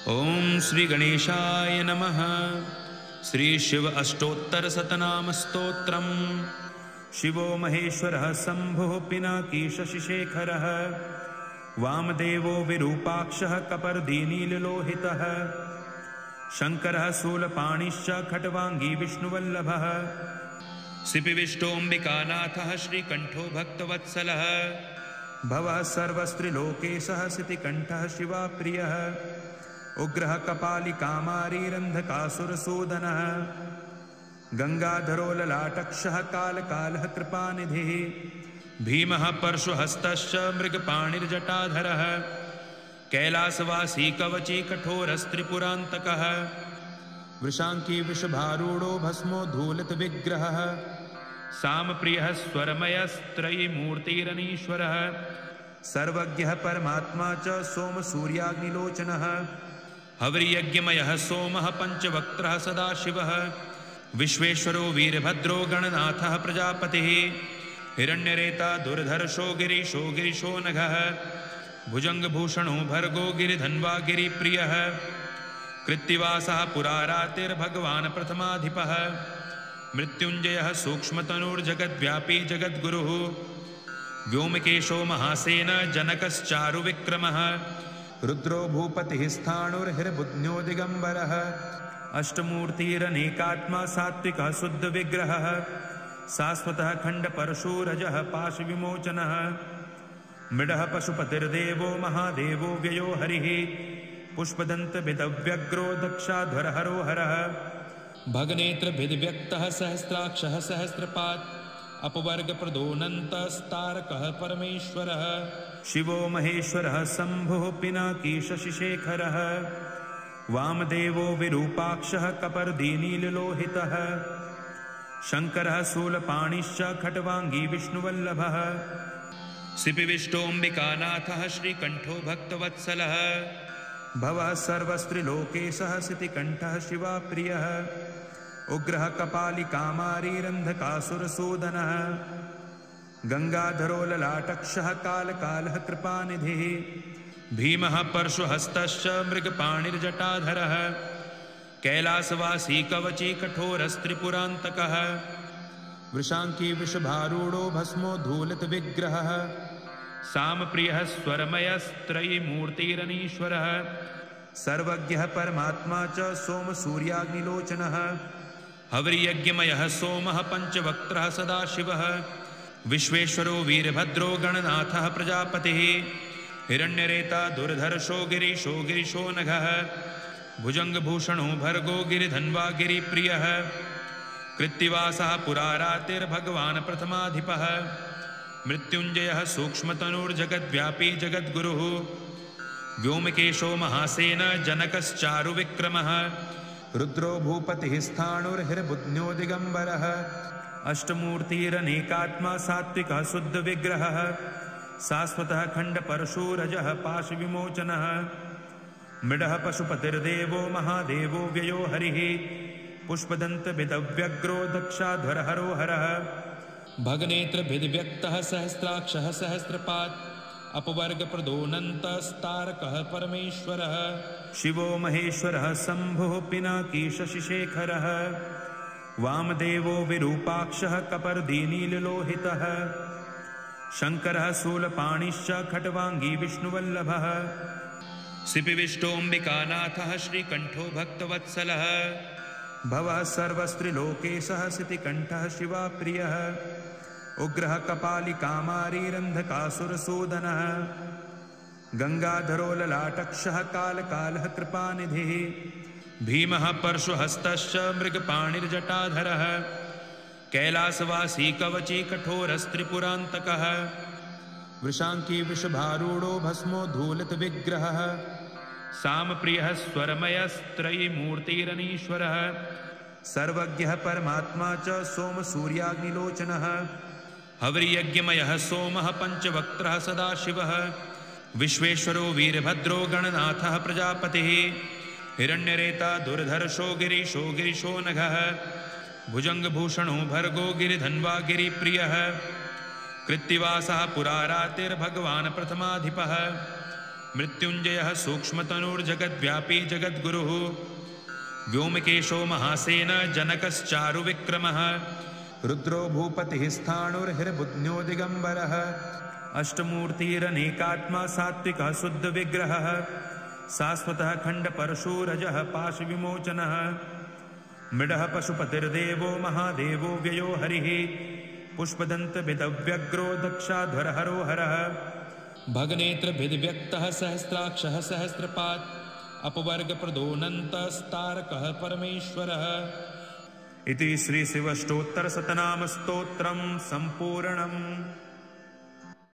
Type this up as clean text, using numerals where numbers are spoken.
ओम श्री गणेशाय नमः। श्री शिव अष्टोत्तर शतनाम स्तोत्रम्। शिवो महेश्वरः शंभुः पिनाकी शशिशेखरः वामदेवो विरूपाक्षः कपर्दीनीललोहितः शंकरः शूलपाणिश्च खट्वांगी विष्णुवल्लभः सिपिविष्टोऽम्बिकानाथः श्रीकण्ठो भक्तवत्सलः भवः सर्वस्त्रिलोकेशः सितिकण्ठः शिवाप्रियः उग्रः कपालिकामारीरन्धकासुरसूदनः गंगाधरो ललाटक्षः कालकालः कृपानिधिः भीमः परशुहस्तश्च मृगपाणिर्जटाधरः कैलासवासी कवची कठोरस्त्रिपुरान्तकः वृषांकी वृषभारूढो भस्मो धूलितविग्रहः सामप्रियः स्वरमयस्त्रयीमूर्तिरनीश्वरः सर्वज्ञः परमात्मा च सोमसूर्याग्निलोचनः हविर्यज्ञमयः सोमः पंचवक्त्रः सदाशिवः विश्वेश्वरो वीरभद्रो गणनाथः प्रजापतिः हिरण्यरेता दुर्धर्षो गिरीशो गिरिशो नघः भुजंगभूषणो भर्गो गिरिधन्वा गिरिप्रियः कृत्तिवासः पुरारातिर्भगवान् प्रथमाधिपः मृत्युंजयः सूक्ष्मतनुर्जगद्व्यापी जगद्गुरुः व्योमकेशो महासेन जनकश्चारुविक्रमः रुद्रो भूपतिः स्थाणुर्हिरबुध्न्यो दिगंबरः अष्टमूर्तिरनेकात्मा सात्विकः शुद्धविग्रहः शाश्वतः खण्डपरशुरजः पाशविमोचनः मृडः पशुपतिर्देवो महादेवो व्ययो हरिः पुष्पदन्तभिदव्यग्रो दक्षाध्वरहरो हरः भगनेत्रभिद्व्यक्तः सहस्राक्षः सहस्रपात् अपवर्गप्रदोऽनन्तस्तारकः परमेश्वरः शिवो महेश्वरः शंभुः पिनाकी शशिशेखरः वामदेवो विरूपाक्षः कपर्दीनीललोहितः शंकरः शूलपाणिश्च खट्वांगी विष्णुवल्लभः सिपिविष्टोऽम्बिकानाथः श्रीकण्ठो भक्तवत्सलः भवः सर्वस्त्रिलोकेशः सितिकण्ठः शिवाप्रियः उग्रः कपालिकामारीरन्धकासुरसूदनः गंगाधरो ललाटक्षः कालकालः कृपानिधिः भीमः परशुहस्तश्च मृगपाणिर्जटाधरः कैलासवासी कवची कठोरस्त्रिपुरान्तकः वृषांकी वृषभारूढो भस्मो धूलितविग्रहः सामप्रियः स्वरमयस्त्रयीमूर्तिरनीश्वरः सर्वज्ञः परमात्मा च सोमसूर्याग्निलोचनः हविर्यज्ञमयः सोमः पंचवक्त्रः सदाशिवः विश्वेश्वरो वीरभद्रो गणनाथः प्रजापतिः हिरण्यरेता दुर्धर्षो गिरीशो गिरिशो नघः भुजंगभूषणो भर्गो गिरिधन्वा गिरिप्रियः कृत्तिवासः पुरारातिर्भगवान् प्रथमाधिपः मृत्युंजयः सूक्ष्मतनुर्जगद्व्यापी जगद्गुरुः व्योमकेशो महासेन जनकश्चारुविक्रमः रुद्रो भूपतिः स्थाणुर्हिरबुध्न्यो दिगंबरः अष्टमूर्तिरनेकात्मा सात्विकः शुद्धविग्रहः शाश्वतः खण्डपरशुरजः पाशविमोचनः मृडः पशुपतिर्देवो महादेवो व्ययो हरिः पुष्पदन्तभिदव्यग्रो दक्षाध्वरहरो हरः भगनेत्रभिद्व्यक्तः सहस्राक्षः सहस्रपात् अपवर्गप्रदोऽनन्तस्तारकः परमेश्वरः शिवो महेश्वरः शंभुः पिनाकी शशिशेखरः वामदेवो विरूपाक्षः कपर्दीनीललोहितः शंकरः शूलपाणिश्च खट्वांगी विष्णुवल्लभः सिपिविष्टोऽम्बिकानाथः श्रीकण्ठो भक्तवत्सलः भवः सर्वस्त्रिलोकेशः सितिकण्ठः शिवाप्रियः उग्रः कपालिकामारीरन्धकासुरसूदनः गंगाधरो ललाटक्षः कालकालः कृपानिधिः भीमः परशुहस्तश्च मृगपाणिर्जटाधरः कैलासवासी कवची कठोरस्त्रिपुरान्तकः वृषांकी वृषभारूढो भस्मो धूलितविग्रहः सामप्रियः स्वरमयस्त्रयीमूर्तिरनीश्वरः सर्वज्ञः परमात्मा च सोमसूर्याग्निलोचनः हविर्यज्ञमयः सोमः पंचवक्त्रः सदाशिवः विश्वेश्वरो वीरभद्रो गणनाथः प्रजापतिः हिरण्यरेता दुर्धर्षो गिरीशो गिरिशो नघः भुजंगभूषणो भर्गो गिरिधन्वा गिरिप्रियः कृत्तिवासः पुरारातिर्भगवान् प्रथमाधिपः मृत्युञ्जयः सूक्ष्मतनुर्जगद्व्यापी जगद्गुरुः व्योमकेशो महासेन जनकश्चारुविक्रमः रुद्रो भूपतिः स्थाणुर्हिर्बुध्न्यो दिगम्बरः अष्टमूर्तिरनेकात्मा सात्विकः शुद्धविग्रहः शाश्वतः खण्डपरशुरजः पाशविमोचनः मृडः पशुपतिर्देवो महादेवो व्ययो हरिः पुष्पदन्तभिदव्यग्रो दक्षाध्वरहरो हरः भगनेत्रभिद्व्यक्तः सहस्राक्षः सहस्रपात् अपवर्गप्रदोऽनन्तस्तारकः परमेश्वरः इति श्रीशिवष्टोत्तरशतनामस्तोत्रं सम्पूर्णम्।